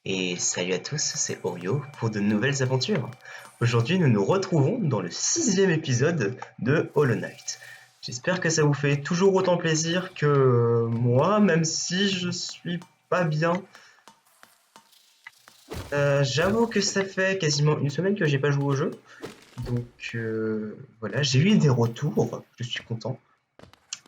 Et salut à tous, c'est Orio pour de nouvelles aventures. Aujourd'hui, nous nous retrouvons dans le 6e épisode de Hollow Knight. J'espère que ça vous fait toujours autant plaisir que moi, même si je suis pas bien. J'avoue que ça fait quasiment une semaine que j'ai pas joué au jeu. Donc voilà, j'ai eu des retours, je suis content.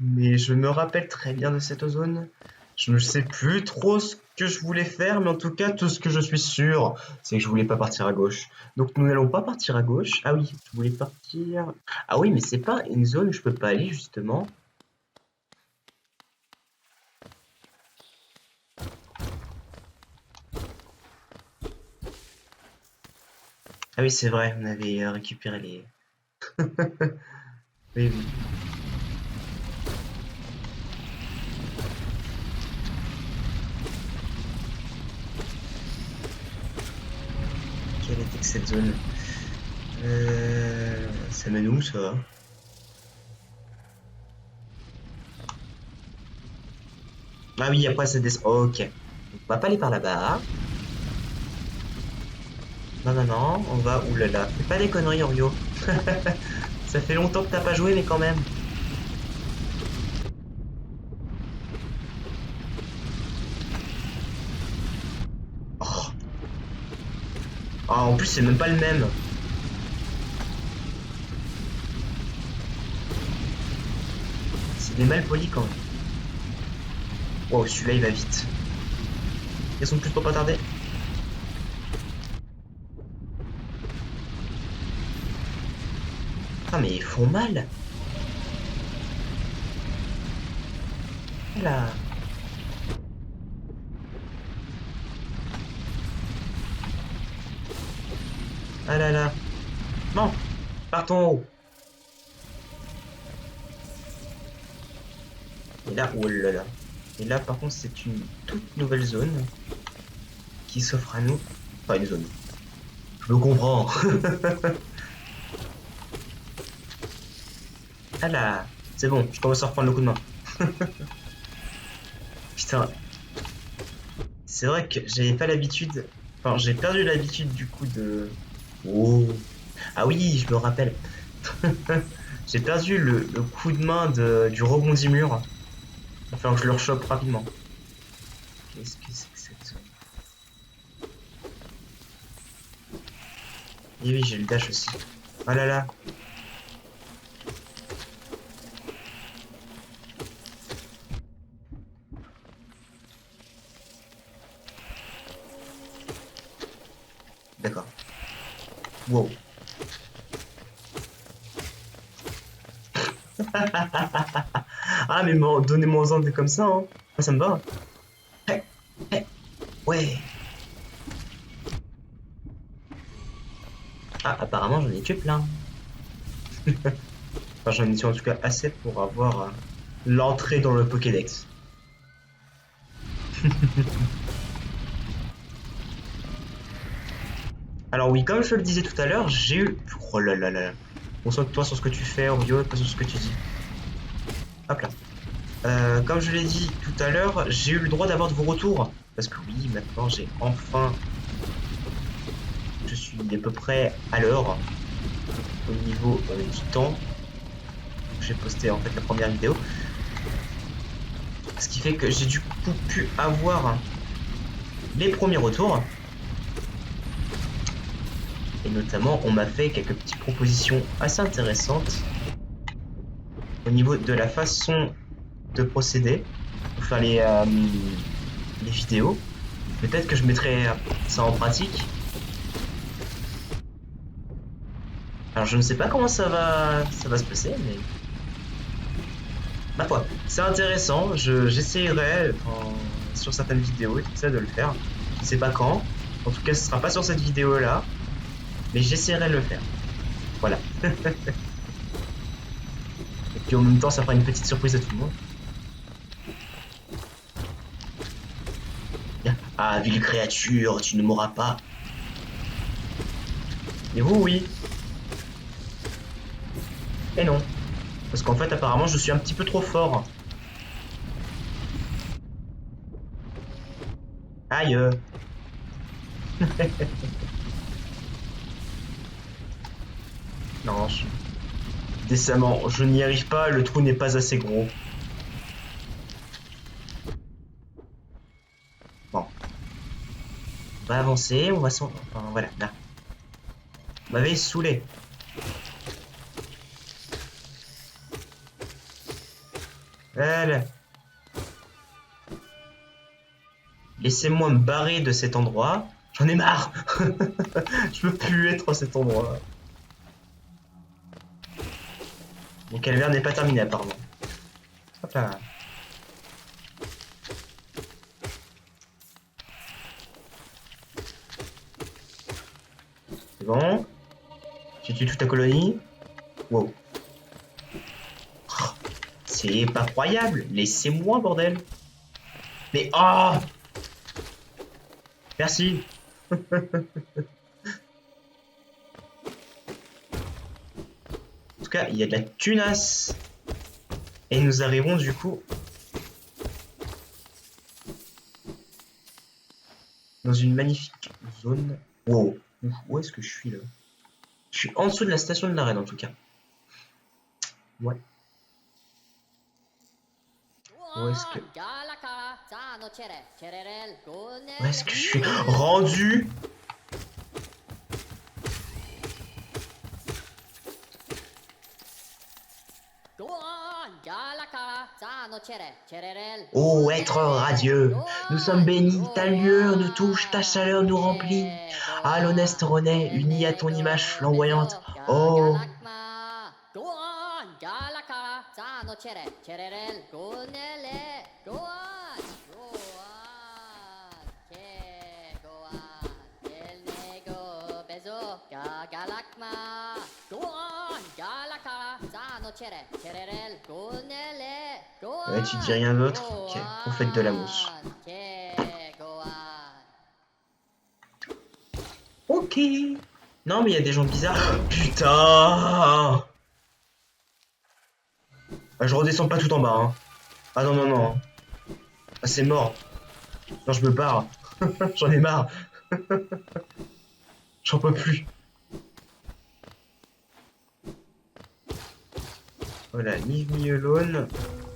Mais je me rappelle très bien de cette zone. Je ne sais plus trop ce que je voulais faire, mais en tout cas, tout ce que je suis sûr, c'est que je voulais pas partir à gauche. Donc nous n'allons pas partir à gauche. Ah oui, je voulais partir... Ah oui, mais c'est pas une zone où je peux pas aller, justement. Ah oui, c'est vrai, on avait récupéré les... Oui, oui. Quelle était que cette zone? Ça mène où, ça? Ah oui, après ça descend. Ok. On va pas aller par là-bas. Non, non, non, on va... Ouh là là, fais pas des conneries, Orio. Ça fait longtemps que t'as pas joué, mais quand même. Oh. Ah, en plus, c'est même pas le même. C'est des mal polis quand même. Wow, celui-là, il va vite. Ils sont plus pour pas tarder. Ah, mais ils font mal. Là. Ah là là. Non, partons en haut. Et là, oh là là. Et là, par contre, c'est une toute nouvelle zone qui s'offre à nous. Enfin, une zone. Je me comprends. Ah là. C'est bon, je commence à reprendre le coup de main. Putain, c'est vrai que j'avais pas l'habitude. Enfin, j'ai perdu l'habitude du coup de. Oh. Ah oui, je me rappelle. J'ai perdu le coup de main du rebondi mur. Il va falloir que je le rechoppe rapidement. Qu'est-ce que c'est que cette zone? Et oui, j'ai le dash aussi. Oh là là. D'accord. Wow. Ah, mais donnez-moi un des comme ça, hein. Ah, ça me va. Hey, hey, ouais. Ah, apparemment, j'en ai tué plein. Enfin, j'en ai tué en tout cas assez pour avoir l'entrée dans le Pokédex. Alors oui, comme je le disais tout à l'heure, j'ai eu... Oh là là là. Concentre-toi sur ce que tu fais, Orio, et pas sur ce que tu dis. Hop là. Comme je l'ai dit tout à l'heure, j'ai eu le droit d'avoir de vos retours. Parce que oui, maintenant j'ai enfin... Je suis à peu près à l'heure au niveau du temps. J'ai posté en fait la première vidéo. Ce qui fait que j'ai du coup pu avoir les premiers retours. Et notamment, on m'a fait quelques petites propositions assez intéressantes au niveau de la façon de procéder pour faire les vidéos. Peut-être que je mettrai ça en pratique. Alors je ne sais pas comment ça va se passer, mais ma foi, c'est intéressant. J'essayerai sur certaines vidéos et tout ça de le faire. Je ne sais pas quand. En tout cas, ce sera pas sur cette vidéo là, mais j'essaierai de le faire. Voilà. Et puis en même temps, ça fera une petite surprise à tout le monde. Ah, ville créature, tu ne mourras pas. Et vous, oui. Et non. Parce qu'en fait, apparemment, je suis un petit peu trop fort. Aïe. Non, décemment, je n'y arrive pas, le trou n'est pas assez gros. Bon, on va avancer, on va s'en... Enfin, voilà, là. Vous m'avez saoulé. Voilà. Laissez-moi me barrer de cet endroit. J'en ai marre. Je veux plus être à cet endroit. Mon calvaire n'est pas terminé apparemment. Hop là. C'est bon. Tu tues toute ta colonie. Wow. C'est pas croyable. Laissez-moi, bordel. Mais oh, merci. En tout cas, il y a de la tunasse. Et nous arrivons du coup dans une magnifique zone. Wow. Où est-ce que je suis là? Je suis en dessous de la station de l'arène en tout cas. Ouais. Où est-ce que... Où est-ce que je suis rendu? Ô être radieux, nous sommes bénis, ta lueur nous touche, ta chaleur nous remplit. Ah, l'honnête René, uni à ton image flamboyante. Oh, ouais, tu dis rien d'autre? Ok, on fait de la mousse. Ok. Non, mais il y a des gens bizarres. Putain. Ah, je redescends pas tout en bas, hein. Ah non, non, non. Ah, c'est mort. Non, je me barre. J'en ai marre. J'en peux plus. Voilà, leave me alone.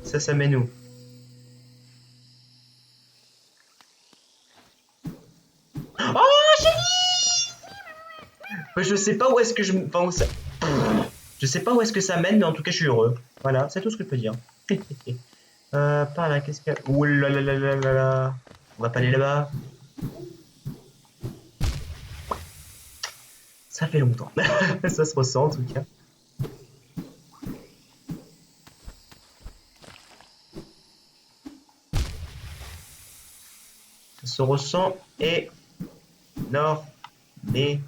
Ça mène où? Oh, je sais pas où est-ce que je... Enfin, où ça... Je sais pas où est-ce que ça mène, mais en tout cas, je suis heureux. Voilà, c'est tout ce que je peux dire. Par là, qu'est-ce qu'il y a? Ouh là là là là là là. On va pas aller là-bas. Ça fait longtemps. Ça se ressent, en tout cas. Ça se ressent et... Nord... Des...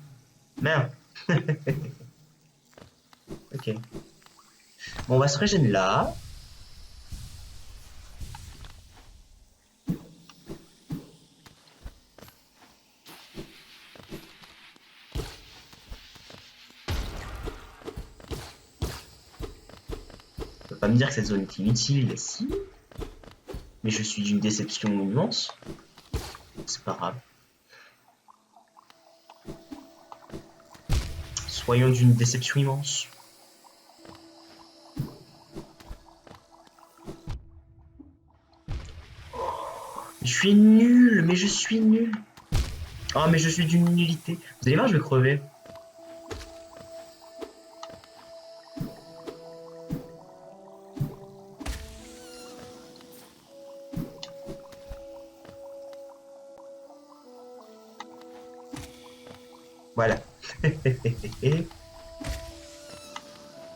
Mains. Ok. Bon, on va se régénérer là. Tu peux pas me dire que cette zone est inutile, si. Mais je suis d'une déception immense. C'est pas grave. Soyons d'une déception immense. Je suis nul, mais je suis nul. Oh, mais je suis d'une nullité. Vous allez voir, je vais crever. Voilà.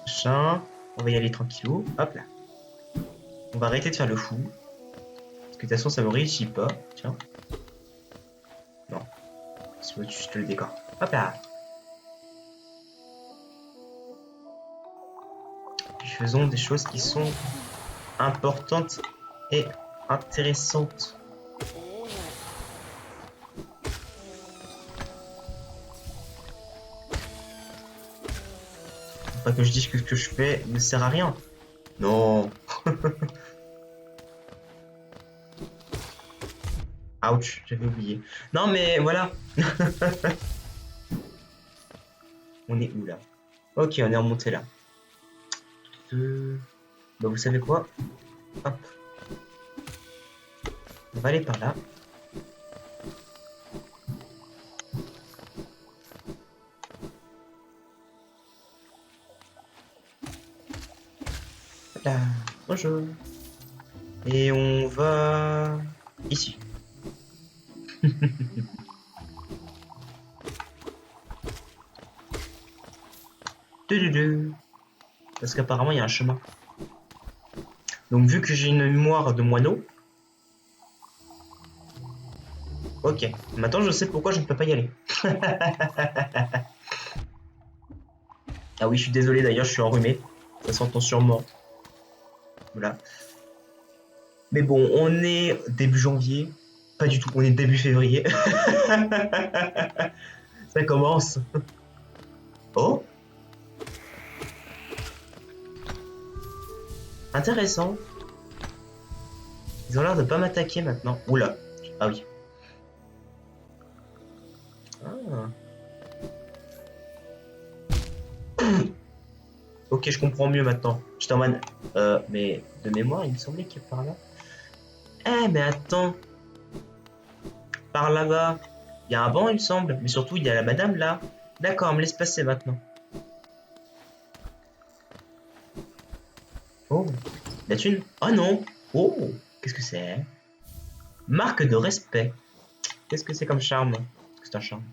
Machin. On va y aller tranquillou. Hop là. On va arrêter de faire le fou. Parce que de toute façon, ça me réussit pas. Tiens. Non. C'est juste le décor. Hop là. Puis faisons des choses qui sont importantes et intéressantes. Pas que je dise que ce que je fais ne sert à rien. Non. Ouch, j'avais oublié. Non mais voilà. On est où là? Ok, on est remonté là. Bah vous savez quoi? Hop. On va aller par là. Là. Bonjour. Et on va ici. Parce qu'apparemment il y a un chemin. Donc vu que j'ai une mémoire de moineau. Ok. Maintenant je sais pourquoi je ne peux pas y aller. Ah oui, je suis désolé d'ailleurs, je suis enrhumé. Ça s'entend sûrement. Voilà. Mais bon, on est début janvier. Pas du tout, on est début février. Ça commence. Oh, intéressant. Ils ont l'air de pas m'attaquer maintenant. Oula. Ah oui. Ah. Ok, je comprends mieux maintenant. J'étais en mode... mais de mémoire, il me semblait qu'il y a par là. Eh, mais attends. Par là-bas. Il y a un banc, il me semble. Mais surtout, il y a la madame là. D'accord, me laisse passer maintenant. Oh, la thune. Oh non. Oh, qu'est-ce que c'est? Marque de respect. Qu'est-ce que c'est comme charme? C'est un charme.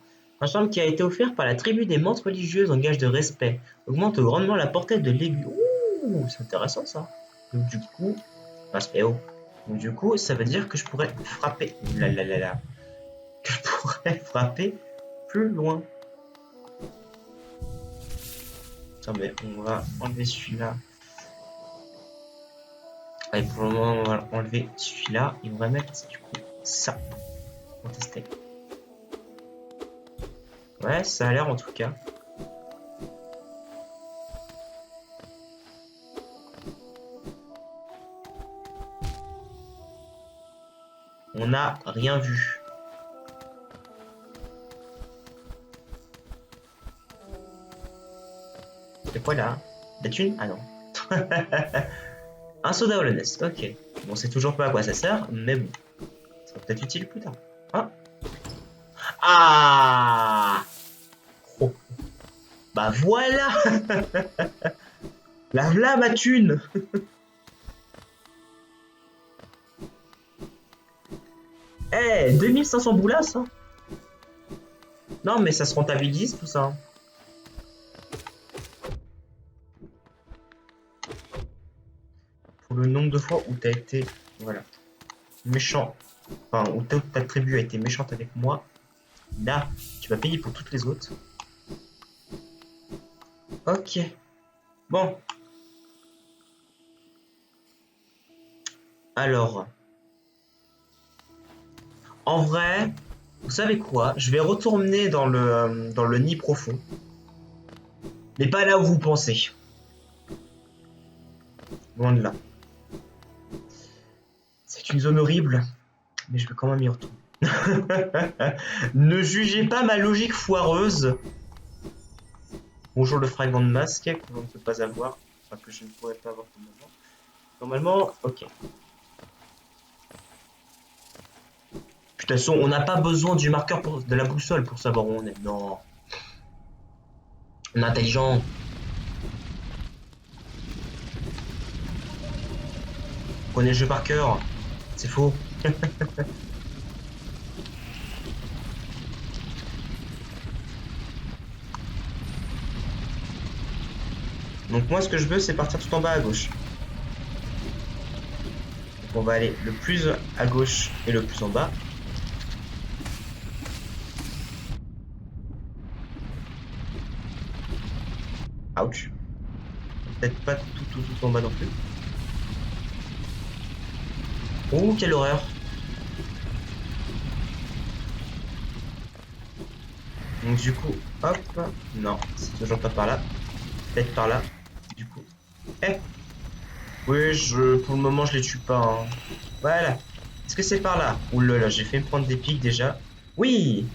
Un charme qui a été offert par la tribu des mantes religieuses en gage de respect. Augmente grandement la portée de l'aiguille. Ouh, c'est intéressant ça. Donc du coup, respect haut. Donc du coup, ça veut dire que je pourrais frapper. Ouh là là là là. Que je pourrais frapper plus loin. Attends, mais on va enlever celui-là. Allez, pour le moment, on va enlever celui-là et on va mettre du coup ça. On va tester. Ouais, ça a l'air en tout cas. On n'a rien vu. C'est quoi là? La thune? Ah non. Un soda hollandaise, ok. Bon, c'est toujours pas à quoi ça sert, mais bon. Ça sera peut-être utile plus tard. Ah! Ah! Oh. Bah voilà! La v'là ma thune! Eh, hey, 2500 boulasses, hein? Non, mais ça se rentabilise tout ça. Pour le nombre de fois où t'as été, voilà, méchant, enfin, où ta tribu a été méchante avec moi, là, tu vas payer pour toutes les autres. Ok. Bon. Alors. En vrai, vous savez quoi? Je vais retourner dans le nid profond. Mais pas là où vous pensez. Loin de là. C'est une zone horrible, mais je vais quand même y retourner. Ne jugez pas ma logique foireuse. Bonjour le fragment de masque que l'on ne peut pas avoir. Enfin, que je ne pourrais pas avoir pour le moment. Normalement, ok. De toute façon, on n'a pas besoin du marqueur de la boussole pour savoir où on est. Non. On est intelligent. On connaît le jeu par cœur. C'est faux. Donc moi ce que je veux c'est partir tout en bas à gauche. Donc on va aller le plus à gauche et le plus en bas. Ouch. Peut-être pas tout en bas non plus. Oh quelle horreur. Donc du coup, hop. Non, c'est toujours pas par là. Peut-être par là. Du coup. Eh. Oui, pour le moment je les tue pas. Hein. Voilà. Est-ce que c'est par là? Ouh là là, j'ai fait me prendre des pics déjà. Oui!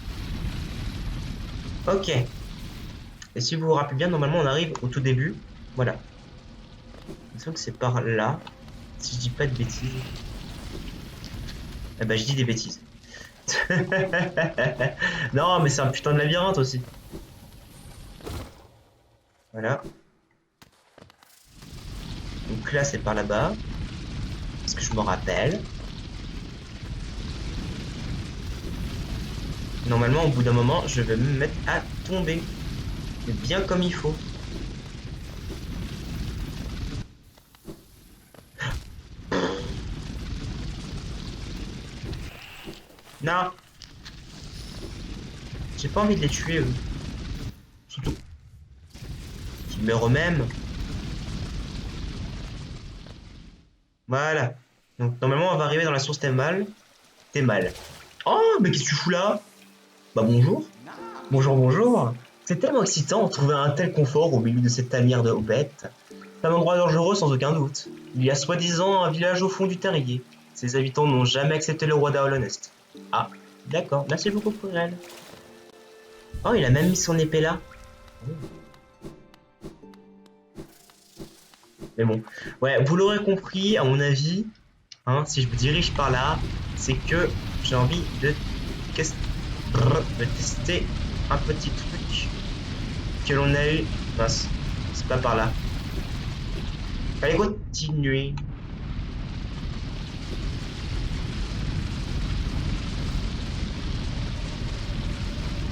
Ok. Et si vous vous rappelez bien, normalement on arrive au tout début. Voilà. Il me semble que c'est par là. Si je dis pas de bêtises. Eh ben je dis des bêtises. Non, mais c'est un putain de labyrinthe aussi. Voilà. Donc là, c'est par là-bas. Parce que je me rappelle. Normalement, au bout d'un moment, je vais me mettre à tomber. Mais bien comme il faut. Non! J'ai pas envie de les tuer, eux. Surtout qu'ils meurent eux-mêmes. Voilà. Donc normalement, on va arriver dans la source Témal. Témal. Oh, mais qu'est-ce que tu fous là? Bah bonjour. Bonjour, bonjour. C'est tellement excitant de trouver un tel confort au milieu de cette tanière de bêtes. C'est un endroit dangereux sans aucun doute. Il y a soi-disant un village au fond du terrier. Ses habitants n'ont jamais accepté le roi d'Aolonest. Ah, d'accord. Merci beaucoup pour elle. Oh, il a même mis son épée là. Mais bon. Ouais, vous l'aurez compris, à mon avis, hein, si je me dirige par là, c'est que j'ai envie de, de tester un petit truc que l'on a eu. Mince, c'est pas par là. Allez, continuer.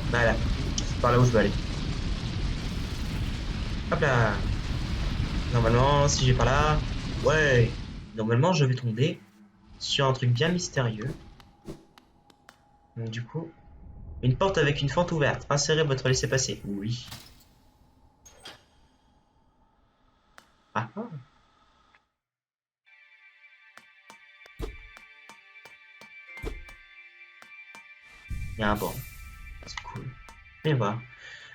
Voilà, c'est par là où je veux aller. Hop là. Normalement, si j'ai par là, ouais. Normalement, je vais tomber sur un truc bien mystérieux. Donc du coup, une porte avec une fente ouverte. Insérez votre laissez-passer. Oui. Ah ah. Il y a un banc. C'est cool. Viens voir.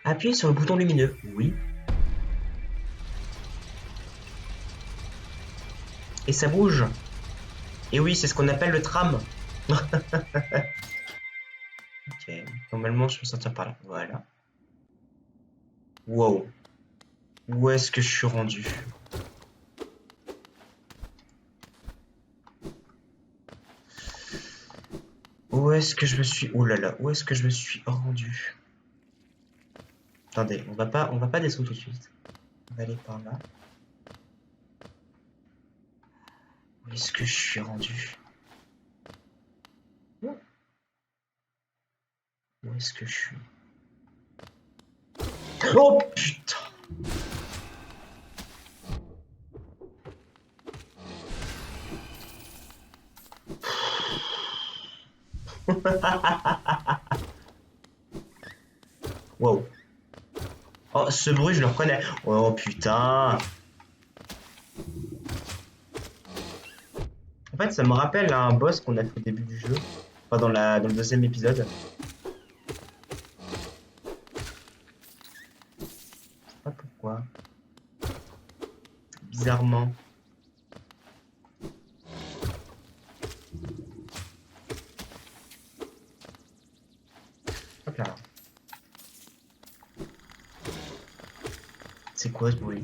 Appuyez sur le bouton lumineux. Oui. Et ça bouge. Et oui, c'est ce qu'on appelle le tram. Ok. Normalement, je peux sortir par là. Voilà. Wow. Où est-ce que je suis rendu? Où est-ce que je me suis... Oh là là, où est-ce que je me suis rendu? Attendez, on va pas descendre tout de suite. On va aller par là. Où est-ce que je suis rendu? Où est-ce que je suis? Oh putain! Wow. Oh, ce bruit, je le reconnais. Oh putain! En fait, ça me rappelle un boss qu'on a fait au début du jeu. Enfin, dans le deuxième épisode. Je sais pas pourquoi. Bizarrement. Hop là. C'est quoi ce bruit?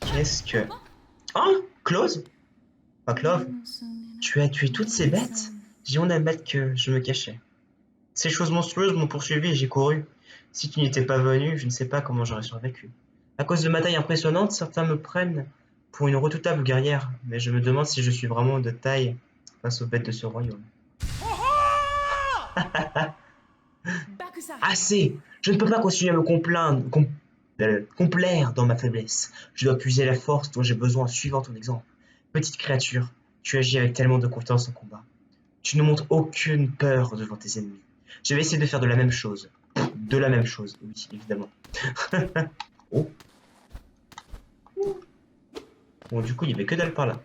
Qu'est-ce que... Oh! Close? Pas Clove? Tu as tué toutes ces bêtes? J'ai honte d'admettre que je me cachais. Ces choses monstrueuses m'ont poursuivi et j'ai couru. Si tu n'étais pas venu, je ne sais pas comment j'aurais survécu. À cause de ma taille impressionnante, certains me prennent pour une redoutable guerrière, mais je me demande si je suis vraiment de taille face aux bêtes de ce royaume. Assez! Je ne peux pas continuer à me complaire dans ma faiblesse. Je dois puiser la force dont j'ai besoin en suivant ton exemple. Petite créature, tu agis avec tellement de confiance en combat. Tu ne montres aucune peur devant tes ennemis. Je vais essayer de faire de la même chose. de la même chose, oui, évidemment. Oh. Bon, du coup, il y avait que dalle par là.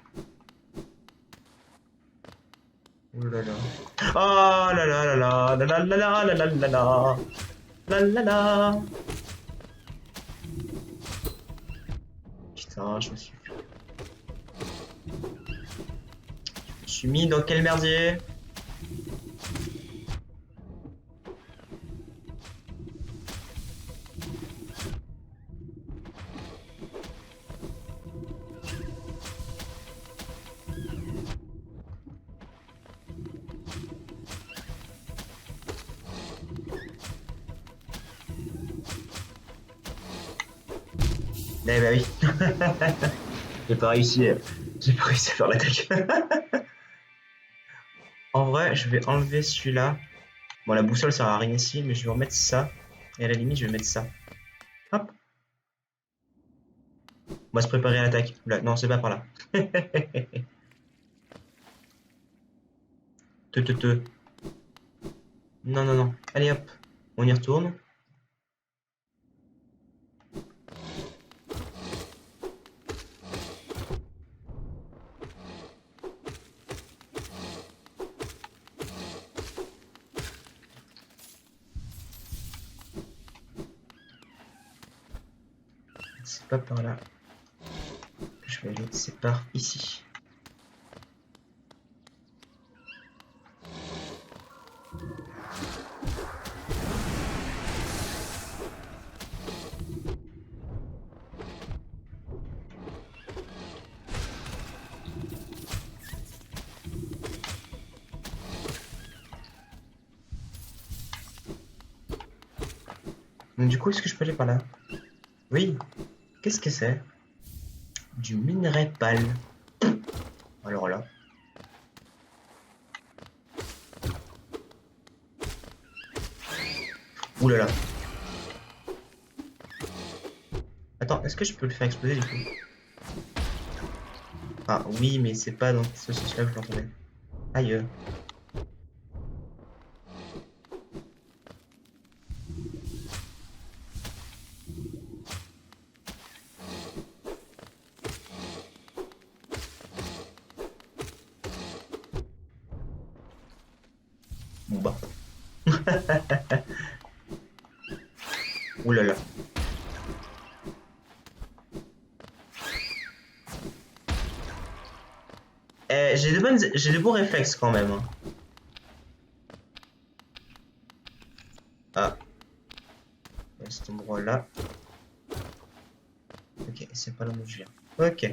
Oh là là. Ah là là là là là là là là là là là là là là là. Putain, je me suis mis dans quel merdier? Eh bah oui. J'ai pas réussi. J'ai pas réussi à faire l'attaque. En vrai, je vais enlever celui-là. Bon, la boussole ça sert à rien ici, mais je vais remettre ça. Et à la limite, je vais mettre ça. Hop. On va se préparer à l'attaque. Oula, non, c'est pas par là. Te. Non, non, non. Allez hop. On y retourne. C'est pas par là que je vais aller. C'est par ici. Donc, du coup, est-ce que je peux aller par là? Oui. Qu'est-ce que c'est? Du minerai pâle. Alors là. Ouh là là. Attends, est-ce que je peux le faire exploser du coup? Ah oui, mais c'est pas dans ce sens-là que je l'entendais. Aïe. Bon bah. Ouh là là. J'ai des bons réflexes quand même, hein. Ah, à cet endroit-là. Ok, c'est pas là d'où je viens. Ok.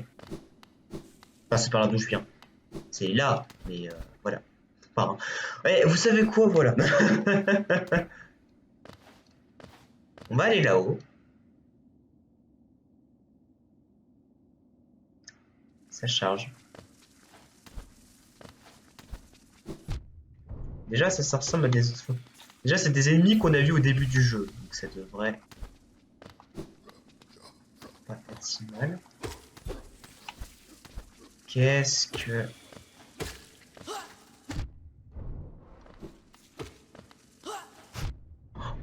Enfin, c'est pas là d'où je viens. C'est là, mais voilà. Pardon. Ouais, vous savez quoi, voilà. On va aller là-haut. Ça charge. Déjà, ça ressemble à des... Déjà, c'est des ennemis qu'on a vus au début du jeu. Donc ça devrait pas être si mal. Qu'est-ce que...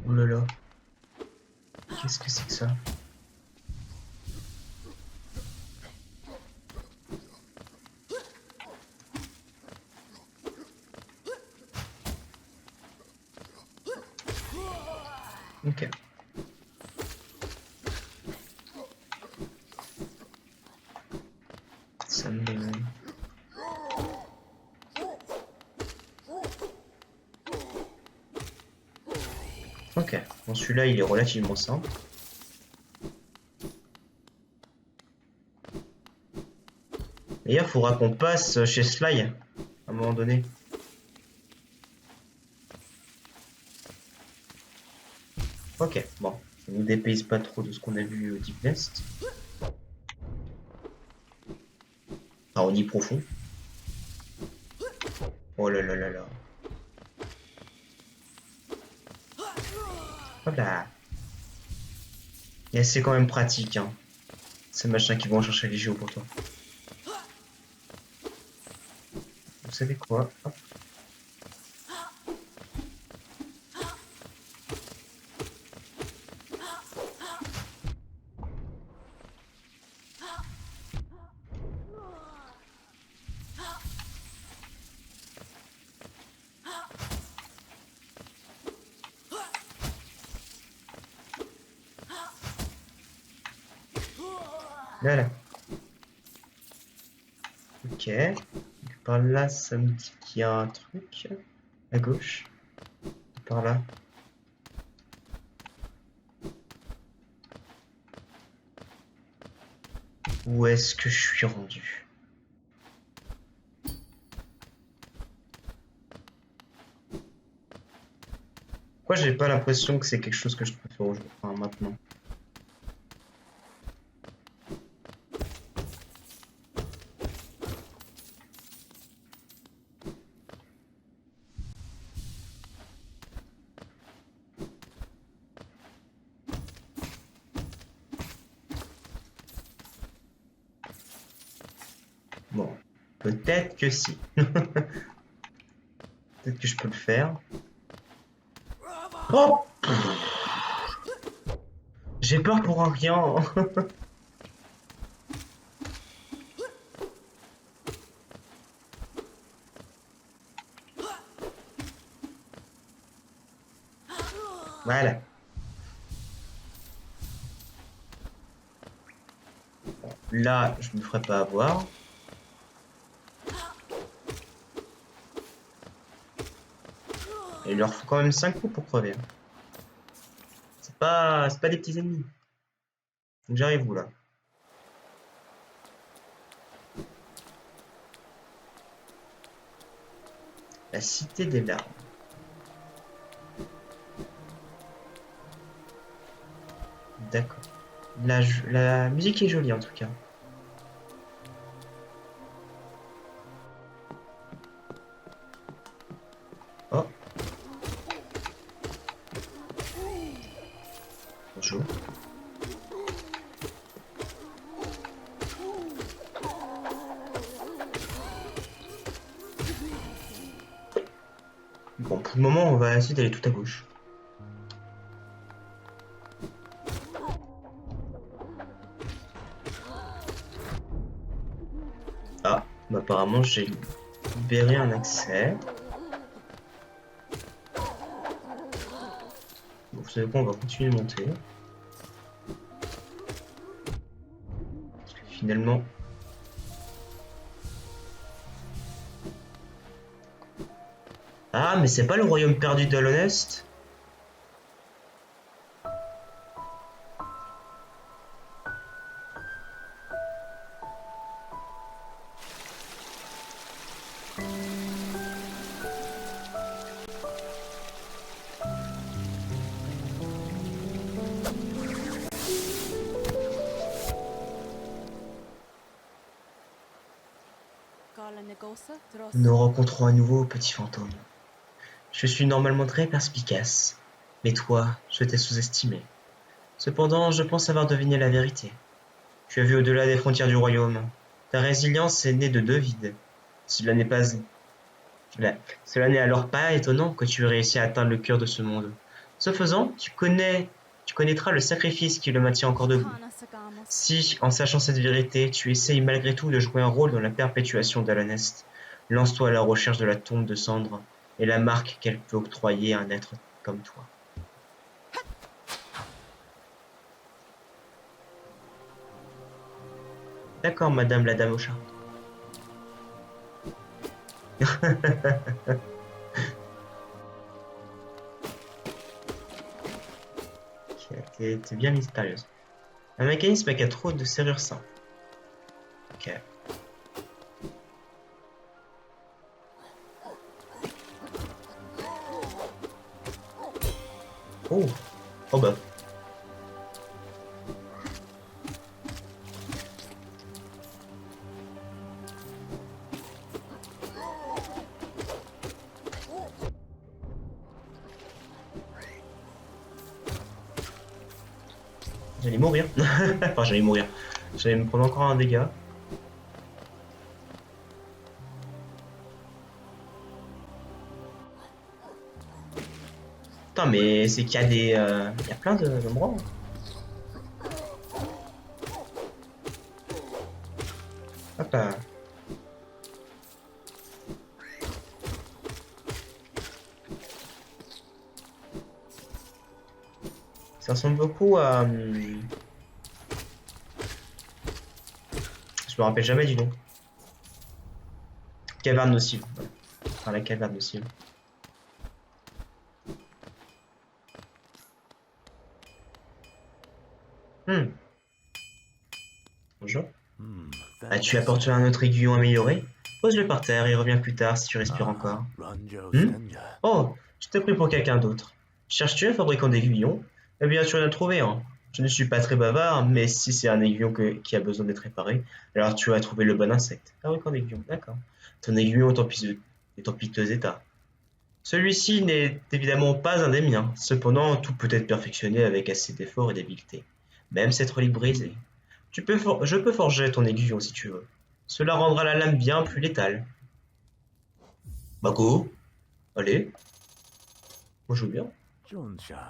Oh là là. Qu'est-ce que c'est que ça? Ok. Ça me... Ok. Bon, celui-là, il est relativement simple. D'ailleurs, il faudra qu'on passe chez Sly à un moment donné. Ok, bon. Ça nous dépayse pas trop de ce qu'on a vu au Deep Nest. Enfin, au nid profond. Oh là là là là. Hop là. Et c'est quand même pratique, hein. Ces machins qui vont chercher les géos pour toi. Vous savez quoi? Hop. Voilà. Ok. Donc, par là, ça me dit qu'il y a un truc. À gauche. Par là. Où est-ce que je suis rendu? Pourquoi j'ai pas l'impression que c'est quelque chose que je peux faire aujourd'hui, enfin, maintenant? Bon, peut-être que si. Peut-être que je peux le faire. Oh! J'ai peur pour un rien. Voilà. Là, je me ferai pas avoir. Et il leur faut quand même 5 coups pour crever. C'est pas des petits ennemis. Donc j'arrive où là? La cité des larmes. D'accord. La musique est jolie en tout cas. Oh, bonjour. Bon, pour le moment, on va essayer d'aller tout à gauche. Ah, bah apparemment, j'ai libéré un accès. Bon, vous savez quoi, on va continuer de monter. Parce que finalement... Ah, mais c'est pas le royaume perdu de l'Honest? Nous rencontrons à nouveau, petit fantôme. Je suis normalement très perspicace, mais toi, je t'ai sous-estimé. Cependant, je pense avoir deviné la vérité. Tu as vu au-delà des frontières du royaume. Ta résilience est née de deux vides. Cela n'est pas... Cela, cela n'est alors pas étonnant que tu aies réussi à atteindre le cœur de ce monde. Ce faisant, tu connaîtras le sacrifice qui le maintient encore debout. Si, en sachant cette vérité, tu essayes malgré tout de jouer un rôle dans la perpétuation d'Alanest, lance-toi à la recherche de la tombe de cendre et la marque qu'elle peut octroyer à un être comme toi. D'accord, madame la dame au chat. T'es bien mystérieuse. Un mécanisme avec trop de serrures simples. Ok. Oh. Oh bah. J'allais mourir. Enfin, j'allais mourir. J'allais me prendre encore un dégât. Putain, mais c'est qu'il y a des... Il y a plein d'endroits. Hop là. Ça ressemble beaucoup à... me rappelle jamais du nom. Caverne nocive. Voilà. Enfin, la caverne nocive. Hmm. Bonjour. As-tu apporté un autre aiguillon amélioré? Pose-le par terre et reviens plus tard si tu respires encore. Hmm? Oh, je t'ai pris pour quelqu'un d'autre. Cherches-tu un fabricant d'aiguillons? Eh bien, tu en as trouvé un. Je ne suis pas très bavard, mais si c'est un aiguillon qui a besoin d'être réparé, alors tu as trouvé le bon insecte. Fabricant d'aiguillons, d'accord. Ton aiguillon est en piteux état. Celui-ci n'est évidemment pas un des miens. Cependant, tout peut être perfectionné avec assez d'efforts et d'habileté. Même cette relique brisée. Je peux forger ton aiguillon si tu veux. Cela rendra la lame bien plus létale. Bah go, allez, moi je veux bien.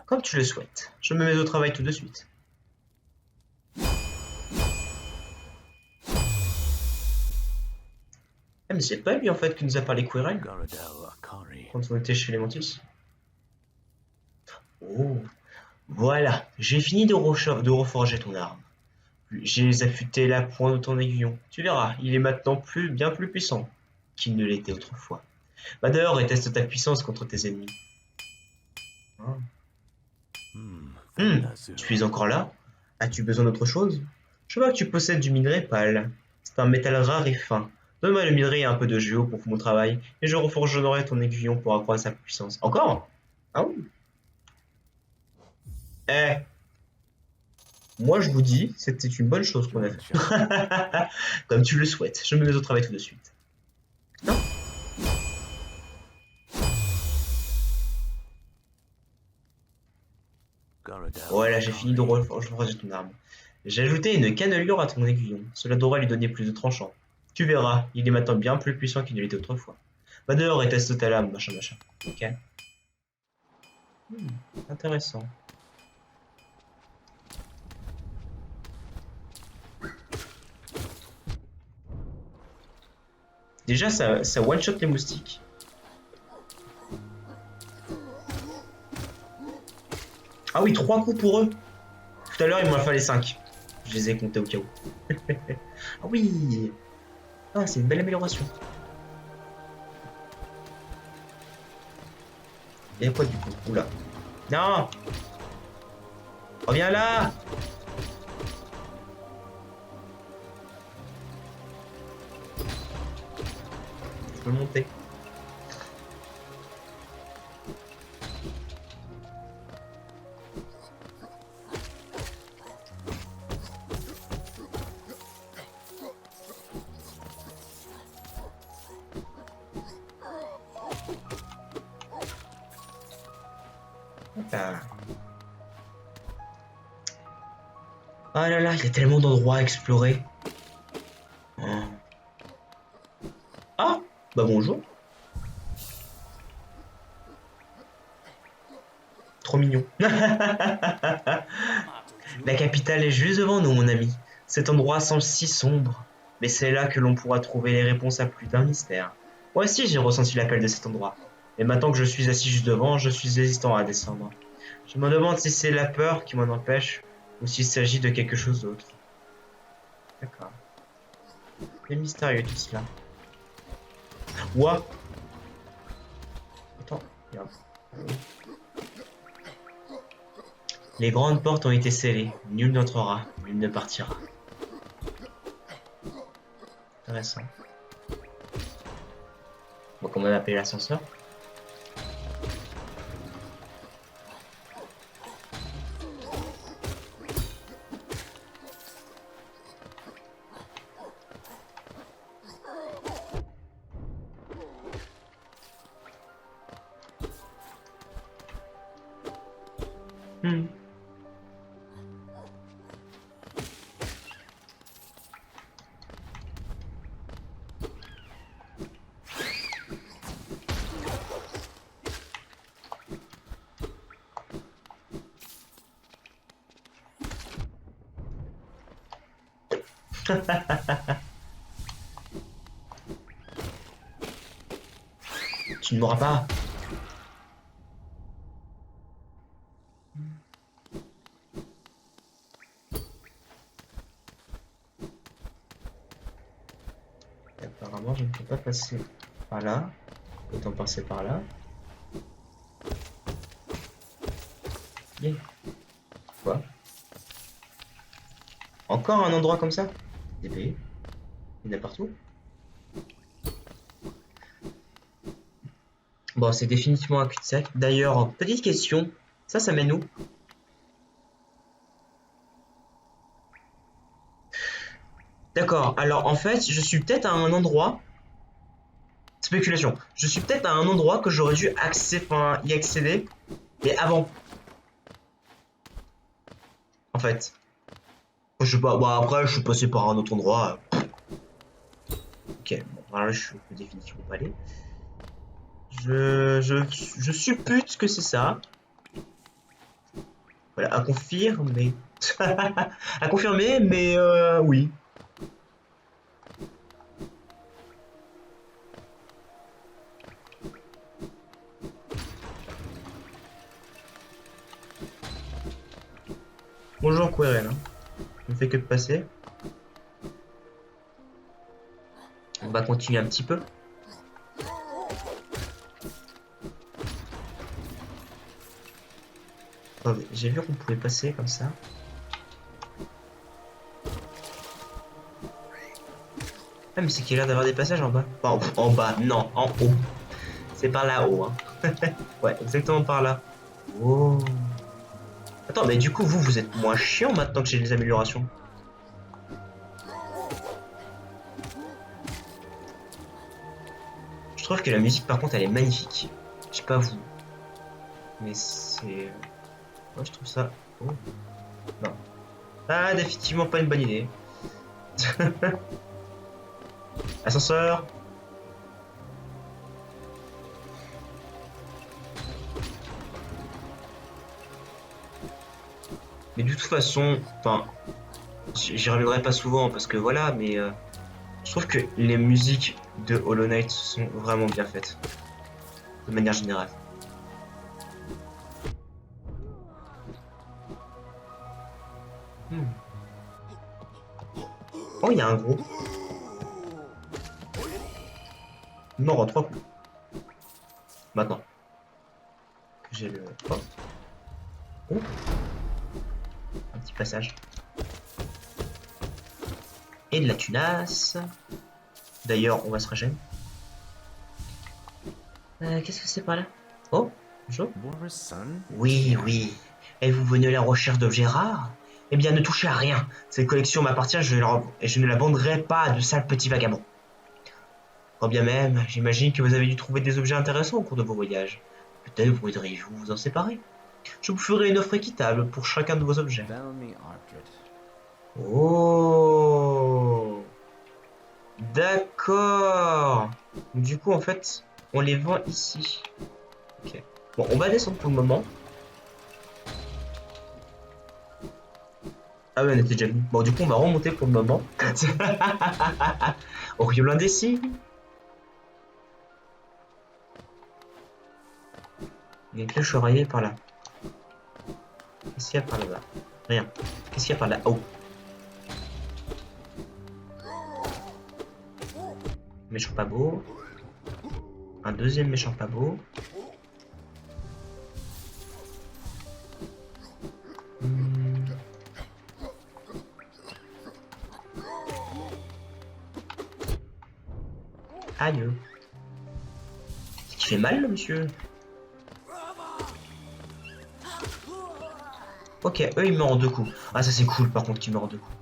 Comme tu le souhaites. Je me mets au travail tout de suite. Ah mais c'est pas lui en fait qui nous a parlé Quirrell quand on était chez les Mantis. Oh, voilà, j'ai fini de reforger ton arme. J'ai affûté la pointe de ton aiguillon. Tu verras, il est maintenant bien plus puissant qu'il ne l'était autrefois. Va dehors et teste ta puissance contre tes ennemis. Ah. Tu es encore là? As-tu besoin d'autre chose? Je vois que tu possèdes du minerai pâle. C'est un métal rare et fin. Donne-moi le minerai et un peu de géo pour mon travail, et je reforgerai ton aiguillon pour accroître sa puissance. Encore? Ah oui? Eh, moi je vous dis, c'était une bonne chose qu'on a fait. Comme tu le souhaites, je me mets au travail tout de suite. Non? Voilà, j'ai fini de reforger ton arme. J'ai ajouté une cannelure à ton aiguillon. Cela devrait lui donner plus de tranchant. Tu verras, il est maintenant bien plus puissant qu'il ne l'était autrefois. Va dehors et teste ta lame, machin machin. Ok. Hmm, intéressant. Déjà, ça one-shot les moustiques. Ah oui, 3 coups pour eux. Tout à l'heure, il m'en fallait 5. Je les ai comptés au cas où. Ah oui. Ah, c'est une belle amélioration. Et quoi du coup? Oula. Non. Reviens là. Je peux monter. Ah. Ah là là, il y a tellement d'endroits à explorer. Oh. Ah, bah bonjour. Trop mignon. La capitale est juste devant nous, mon ami. Cet endroit semble si sombre, mais c'est là que l'on pourra trouver les réponses à plus d'un mystère. Moi aussi, j'ai ressenti l'appel de cet endroit. Et maintenant que je suis assis juste devant, je suis hésitant à descendre. Je me demande si c'est la peur qui m'en empêche, ou s'il s'agit de quelque chose d'autre. D'accord. C'est mystérieux tout cela. Ouah! Attends, regarde. Les grandes portes ont été scellées. Nul n'entrera, nul ne partira. Intéressant. Bon, comment on appelle l'ascenseur? Hmm. Tu ne m'auras pas. Et apparemment, je ne peux pas passer par là. Autant passer par là. Yeah. Quoi? Encore un endroit comme ça? DP. Il y en a partout. Bon, c'est définitivement un cul-de-sac. D'ailleurs, petite question. Ça mène où? D'accord. Alors, en fait, je suis peut-être à un endroit. Spéculation. Je suis peut-être à un endroit que j'aurais dû y accéder. Mais avant. En fait. Je sais pas. Bon, après, je suis passé par un autre endroit. Ok. Bon, voilà, je peux définitivement pas aller. Je suppute que c'est ça. Voilà, à confirmer. À confirmer, mais oui. Bonjour Querelle, hein. Je ne fais que de passer. On va continuer un petit peu. Oh, j'ai vu qu'on pouvait passer comme ça. Ah mais c'est qu'il a l'air d'avoir des passages en bas. Enfin, en bas, non, en haut. C'est par là-haut, hein. Ouais, exactement par là. Oh. Attends, mais du coup, vous êtes moins chiant maintenant que j'ai les améliorations. Je trouve que la musique, par contre, elle est magnifique. Je sais pas vous. Mais c'est... Moi, je trouve ça... Oh. Non. Ah, définitivement pas une bonne idée. Ascenseur. Mais de toute façon, enfin, j'y reviendrai pas souvent parce que voilà, mais je trouve que les musiques de Hollow Knight sont vraiment bien faites, de manière générale. Hmm. Oh, il y a un gros. Mort en 3 coups. Maintenant que j'ai le... Oh. Oh. Un petit passage. Et de la tunasse. D'ailleurs, on va se régénérer. Qu'est-ce que c'est par là? Oh, bonjour. Oui, oui. Et vous venez à la recherche d'objets rares? Eh bien, ne touchez à rien. Cette collection m'appartient et je ne la vendrai pas à de sales petits vagabonds. Quand bien même, j'imagine que vous avez dû trouver des objets intéressants au cours de vos voyages. Peut-être voudriez-vous vous en séparer. Je vous ferai une offre équitable pour chacun de vos objets. Oh, d'accord. Du coup, en fait, on les vend ici. Ok. Bon, on va descendre pour le moment. Ah ouais, on était déjà venu. Bon, du coup, on va remonter pour le moment. Oriol indécis. Il y a une cloche oreiller par là. Qu'est-ce qu'il y a par là-bas? Rien. Qu'est-ce qu'il y a par là? Oh. Méchant pas beau. Un deuxième méchant pas beau. Hmm. Aïe. C'est qui fait mal, là, monsieur? Ok, eux, ils meurent en 2 coups. Ah, ça, c'est cool, par contre, qu'ils meurent en 2 coups.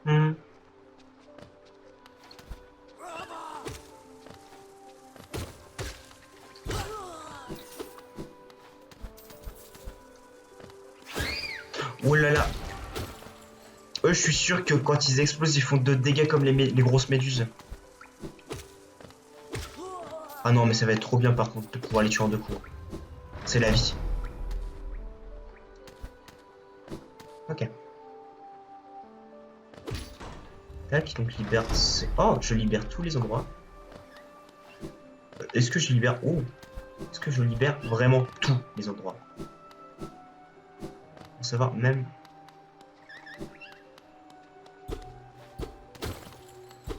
Hmm. Oh là là. Eux, je suis sûr que quand ils explosent, ils font de dégâts comme les grosses méduses. Ah non, mais ça va être trop bien, par contre, de pouvoir les tuer en 2 coups. C'est la vie. Ok. Tac, donc libère... Oh, je libère tous les endroits. Est-ce que je libère... Oh. Est-ce que je libère vraiment tous les endroits? Pour savoir même...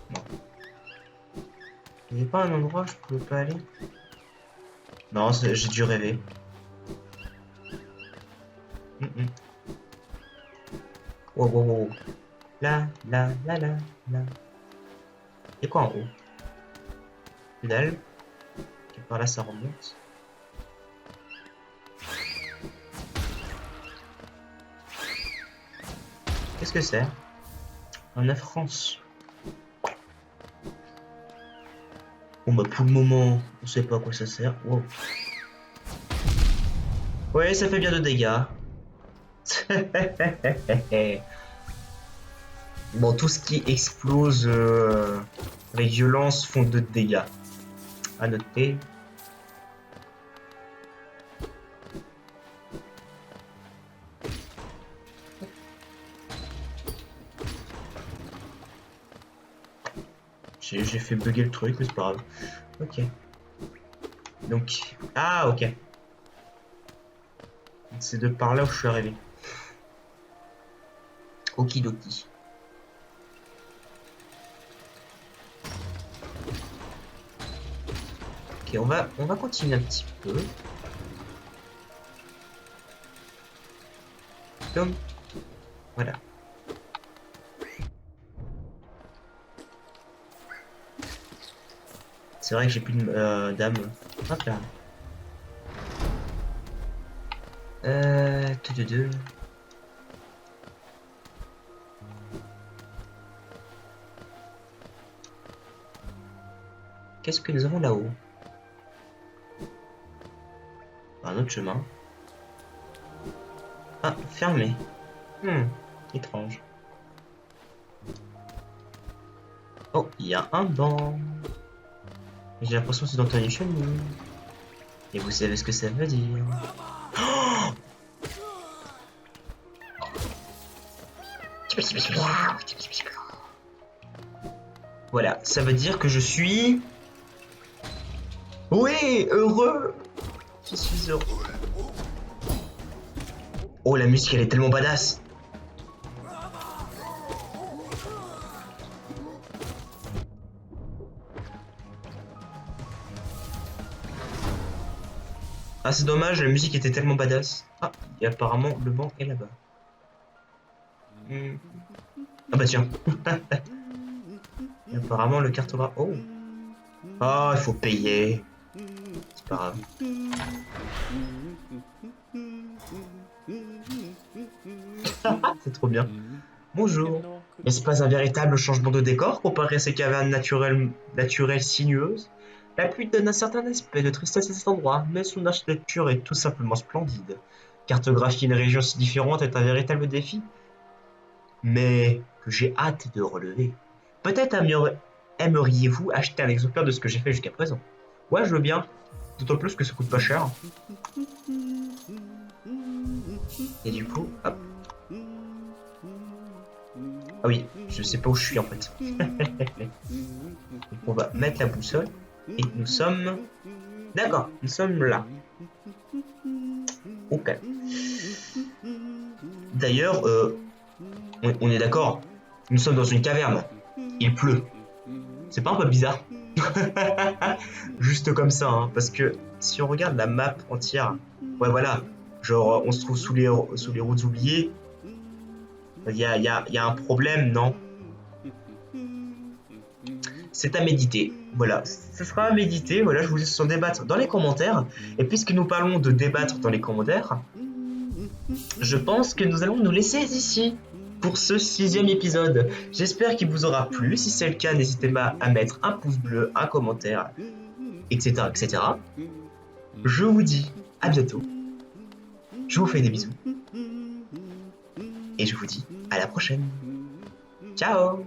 Non. Il n'y avait pas un endroit où je pouvais pas aller? Non, j'ai dû rêver. Wow, wow, wow. Là, là, là, là, là. Et quoi en haut? Une dalle. Et par là, ça remonte. Qu'est-ce que c'est? Un œuf France. Bon bah pour le moment, on sait pas à quoi ça sert. Wow. Ouais, ça fait bien de dégâts. Bon, tout ce qui explose avec violence font de dégâts. À noter. J'ai fait bugger le truc, mais c'est pas grave. Ok. Donc, ah ok. C'est de par là où je suis arrivé. Okidoki. Ok, on va continuer un petit peu. Donc, voilà. C'est vrai que j'ai plus de d'âme. Hop là. Tout de deux. Qu'est-ce que nous avons là-haut? Un autre chemin. Ah, fermé. Étrange. Oh, il y a un banc. J'ai l'impression que c'est dans chez nous. Et vous savez ce que ça veut dire. Oh, voilà, ça veut dire que je suis... Oui, heureux. Je suis heureux. Oh, la musique, elle est tellement badass. Ah, c'est dommage, la musique était tellement badass. Ah, et apparemment, le banc est là-bas. Ah bah tiens. Et apparemment, le cartographe... Oh. Ah, il faut payer. C'est pas grave. C'est trop bien. Bonjour. N'est-ce pas un véritable changement de décor comparé à ces cavernes naturelles sinueuses? La pluie donne un certain aspect de tristesse à cet endroit, mais son architecture est tout simplement splendide. Cartographier une région si différente est un véritable défi, mais que j'ai hâte de relever. Peut-être aimeriez-vous acheter un exemplaire de ce que j'ai fait jusqu'à présent? Ouais, je veux bien. D'autant plus que ça coûte pas cher. Et du coup, hop. Ah oui, je sais pas où je suis en fait. Donc on va mettre la boussole. Et nous sommes... D'accord, nous sommes là. Ok. D'ailleurs, on est d'accord. Nous sommes dans une caverne. Il pleut. C'est pas un peu bizarre? Juste comme ça, hein, parce que si on regarde la map entière, ouais voilà, genre on se trouve sous les routes oubliées, il y a un problème, non? C'est à méditer, voilà, ce sera à méditer, voilà, je vous laisse en débattre dans les commentaires, et puisque nous parlons de débattre dans les commentaires, je pense que nous allons nous laisser ici pour ce 6e épisode. J'espère qu'il vous aura plu, si c'est le cas, n'hésitez pas à mettre un pouce bleu, un commentaire, etc., etc. Je vous dis à bientôt. Je vous fais des bisous. Et je vous dis à la prochaine. Ciao!